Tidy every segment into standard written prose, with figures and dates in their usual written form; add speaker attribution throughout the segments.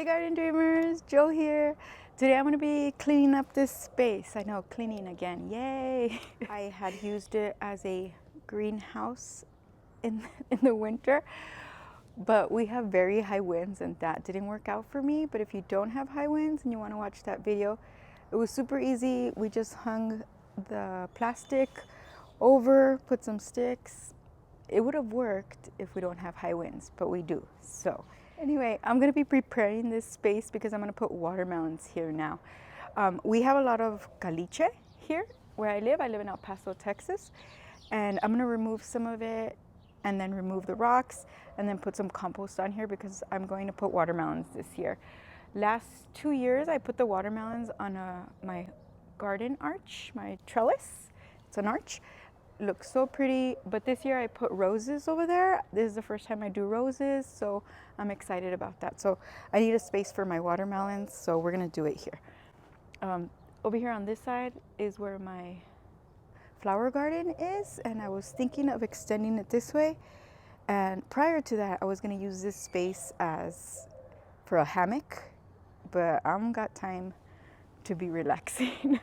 Speaker 1: Garden Dreamers, Jill here. Today I'm going to be cleaning up this space. I know, cleaning again, yay! I had used it as a greenhouse in the winter, but we have very high winds and that didn't work out for me. But if you don't have high winds and you want to watch that video, it was super easy. We just hung the plastic over, put some sticks. It would have worked if we don't have high winds, but we do. So anyway, I'm going to be preparing this space because I'm going to put watermelons here now. We have a lot of caliche here where I live. I live in El Paso, Texas, and I'm going to remove some of it and then remove the rocks and then put some compost on here because I'm going to put watermelons this year. Last 2 years, I put the watermelons on my garden arch, my trellis. It's an arch. It looks so pretty, but this year I put roses over there. This is the first time I do roses, so I'm excited about that. So I need a space for my watermelons, so we're gonna do it here. Over here on this side is where my flower garden is, and I was thinking of extending it this way. And prior to that, I was gonna use this space for a hammock, but I haven't got time to be relaxing.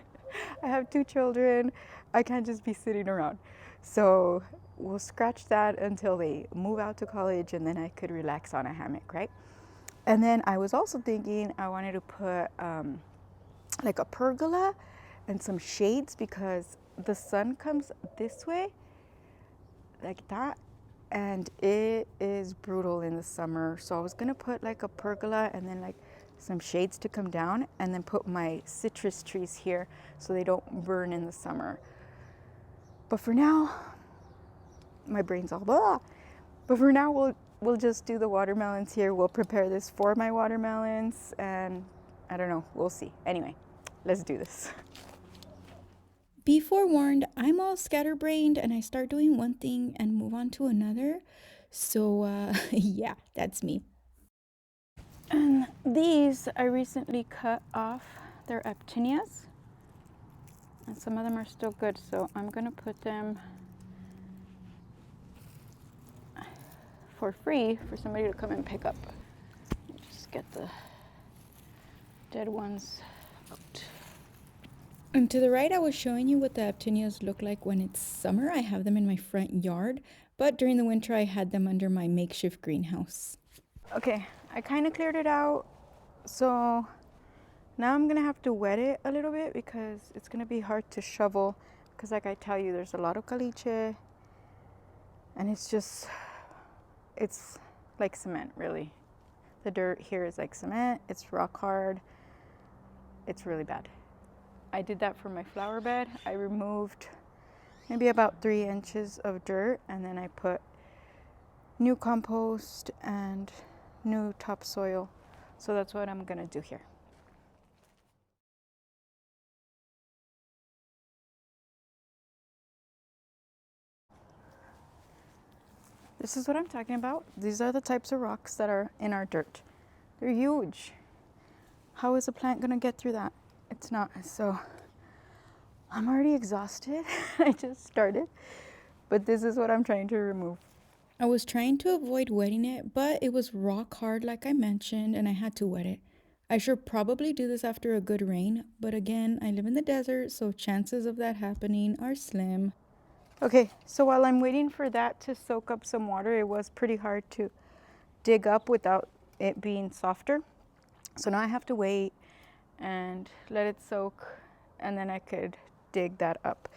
Speaker 1: I have 2 children. I can't just be sitting around. So we'll scratch that until they move out to college and then I could relax on a hammock, right? And then I was also thinking I wanted to put like a pergola and some shades because the sun comes this way, like that, and it is brutal in the summer. So I was gonna put like a pergola and then like some shades to come down and then put my citrus trees here so they don't burn in the summer. But for now, my brain's all blah. But for now, we'll just do the watermelons here. We'll prepare this for my watermelons and I don't know, we'll see. Anyway, let's do this.
Speaker 2: Be forewarned, I'm all scatterbrained and I start doing one thing and move on to another. So, yeah, that's me.
Speaker 1: And these I recently cut off. They're actinias. And some of them are still good, so I'm gonna put them for free for somebody to come and pick up. Just get the dead ones out.
Speaker 2: And to the right, I was showing you what the actinias look like when it's summer. I have them in my front yard, but during the winter, I had them under my makeshift greenhouse.
Speaker 1: Okay, I kind of cleared it out, so now I'm gonna have to wet it a little bit because it's gonna be hard to shovel because like I tell you, there's a lot of caliche and it's like cement, really. The dirt here is like cement, it's rock hard, it's really bad. I did that for my flower bed. I removed maybe about 3 inches of dirt and then I put new compost and new topsoil. So that's what I'm gonna do here. This is what I'm talking about. These are the types of rocks that are in our dirt. They're huge. How is a plant gonna get through that? It's not. So I'm already exhausted. I just started, but this is what I'm trying to remove.
Speaker 2: I was trying to avoid wetting it, but it was rock hard like I mentioned, and I had to wet it. I should probably do this after a good rain, but again, I live in the desert, so chances of that happening are slim.
Speaker 1: Okay, so while I'm waiting for that to soak up some water, it was pretty hard to dig up without it being softer. So now I have to wait and let it soak, and then I could dig that up.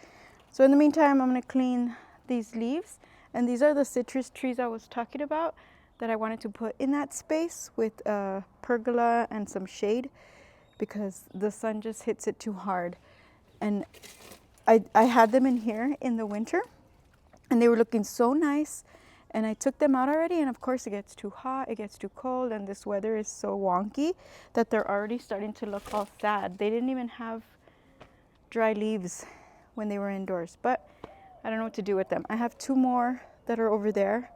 Speaker 1: So in the meantime, I'm gonna clean these leaves, and these are the citrus trees I was talking about that I wanted to put in that space with a pergola and some shade because the sun just hits it too hard. And I had them in here in the winter and they were looking so nice, and I took them out already, and of course it gets too hot, it gets too cold, and this weather is so wonky that they're already starting to look all sad. They didn't even have dry leaves when they were indoors, but I don't know what to do with them. I have 2 more that are over there,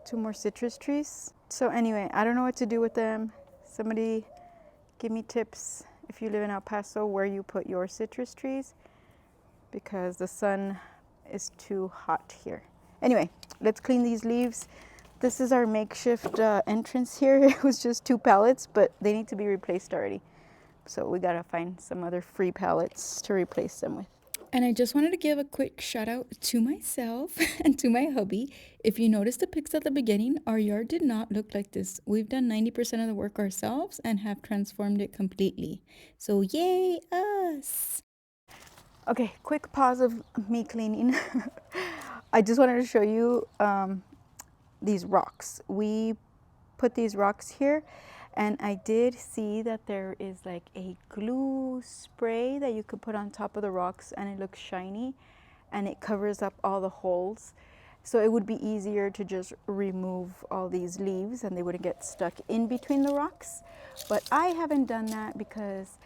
Speaker 1: 2 more citrus trees. So anyway, I don't know what to do with them. Somebody give me tips if you live in El Paso where you put your citrus trees, because the sun is too hot here. Anyway, let's clean these leaves. This is our makeshift entrance here. It was just 2 pallets, but they need to be replaced already. So we gotta find some other free pallets to replace them with.
Speaker 2: And I just wanted to give a quick shout out to myself and to my hubby. If you noticed the pics at the beginning, our yard did not look like this. We've done 90% of the work ourselves and have transformed it completely. So, yay, us!
Speaker 1: Okay, quick pause of me cleaning. I just wanted to show you these rocks. We put these rocks here, and I did see that there is like a glue spray that you could put on top of the rocks, and it looks shiny and it covers up all the holes. So it would be easier to just remove all these leaves and they wouldn't get stuck in between the rocks. But I haven't done that because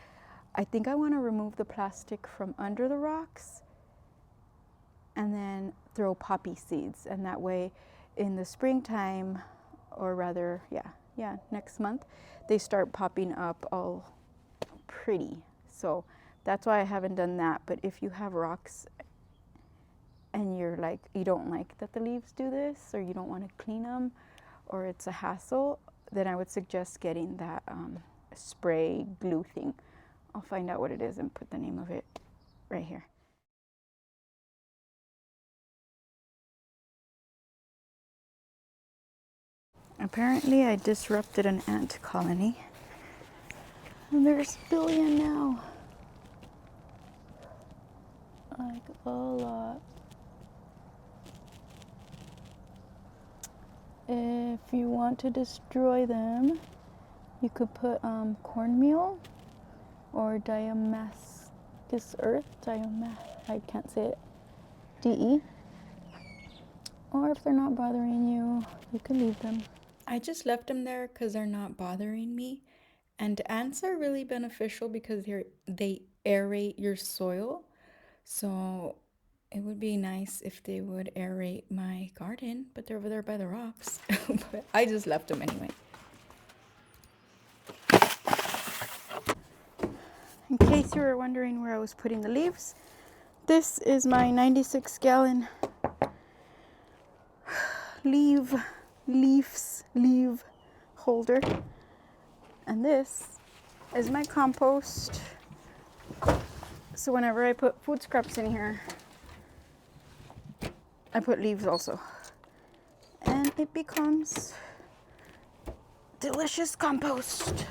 Speaker 1: I think I want to remove the plastic from under the rocks and then throw poppy seeds. And that way in the springtime, or rather, next month, they start popping up all pretty. So that's why I haven't done that. But if you have rocks and you're like, you don't like that the leaves do this, or you don't want to clean them, or it's a hassle, then I would suggest getting that spray glue thing. I'll find out what it is and put the name of it right here. Apparently I disrupted an ant colony, and there's a billion now. Like a lot. If you want to destroy them, you could put cornmeal or diamascus earth, I can't say it, DE. Or if they're not bothering you, you can leave them.
Speaker 2: I just left them there because they're not bothering me. And ants are really beneficial because they aerate your soil. So it would be nice if they would aerate my garden, but they're over there by the rocks. But I just left them anyway.
Speaker 1: In case you were wondering where I was putting the leaves, this is my 96-gallon leaf holder. And this is my compost. So whenever I put food scraps in here, I put leaves also. And it becomes delicious compost.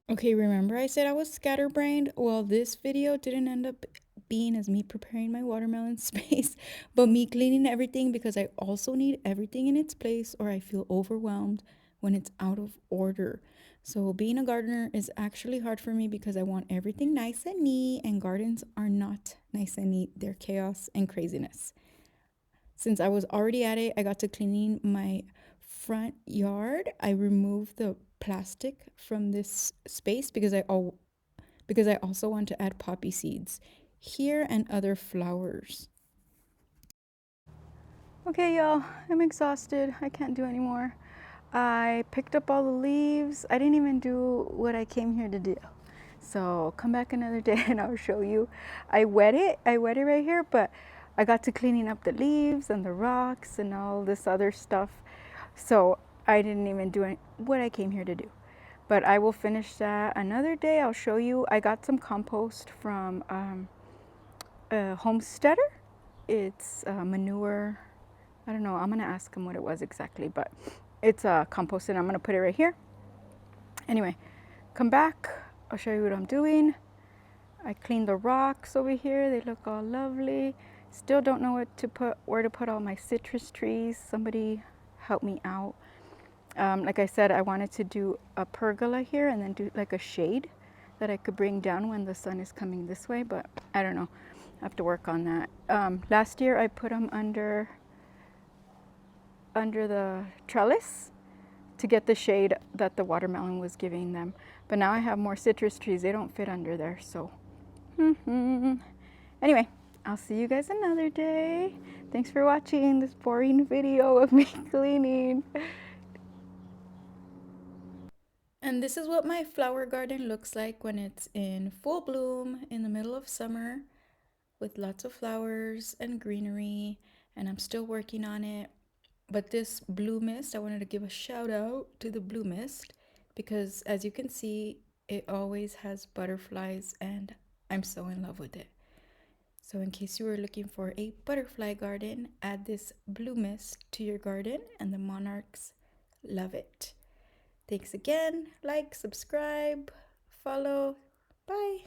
Speaker 2: Okay, remember I said I was scatterbrained? Well, this video didn't end up being as me preparing my watermelon space, but me cleaning everything because I also need everything in its place or I feel overwhelmed when it's out of order. So being a gardener is actually hard for me because I want everything nice and neat, and gardens are not nice and neat. They're chaos and craziness. Since I was already at it, I got to cleaning my front yard. I removed the plastic from this space because I also want to add poppy seeds here and other flowers.
Speaker 1: Okay, y'all, I'm exhausted. I can't do anymore. I picked up all the leaves. I didn't even do what I came here to do. So come back another day and I'll show you. I wet it right here, but I got to cleaning up the leaves and the rocks and all this other stuff. So I didn't even do what I came here to do. But I will finish that another day. I'll show you. I got some compost from a homesteader. It's manure. I don't know. I'm going to ask him what it was exactly, but it's compost, and I'm going to put it right here. Anyway, come back. I'll show you what I'm doing. I cleaned the rocks over here. They look all lovely. Still don't know where to put all my citrus trees. Somebody help me out. Like I said, I wanted to do a pergola here and then do like a shade that I could bring down when the sun is coming this way, but I don't know. I have to work on that. Last year I put them under the trellis to get the shade that the watermelon was giving them. But now I have more citrus trees. They don't fit under there, so. Anyway, I'll see you guys another day. Thanks for watching this boring video of me cleaning.
Speaker 2: And this is what my flower garden looks like when it's in full bloom in the middle of summer with lots of flowers and greenery, and I'm still working on it. But this blue mist, I wanted to give a shout out to the blue mist because as you can see, it always has butterflies and I'm so in love with it. So in case you were looking for a butterfly garden, add this blue mist to your garden and the monarchs love it. Thanks again. Like, subscribe, follow. Bye.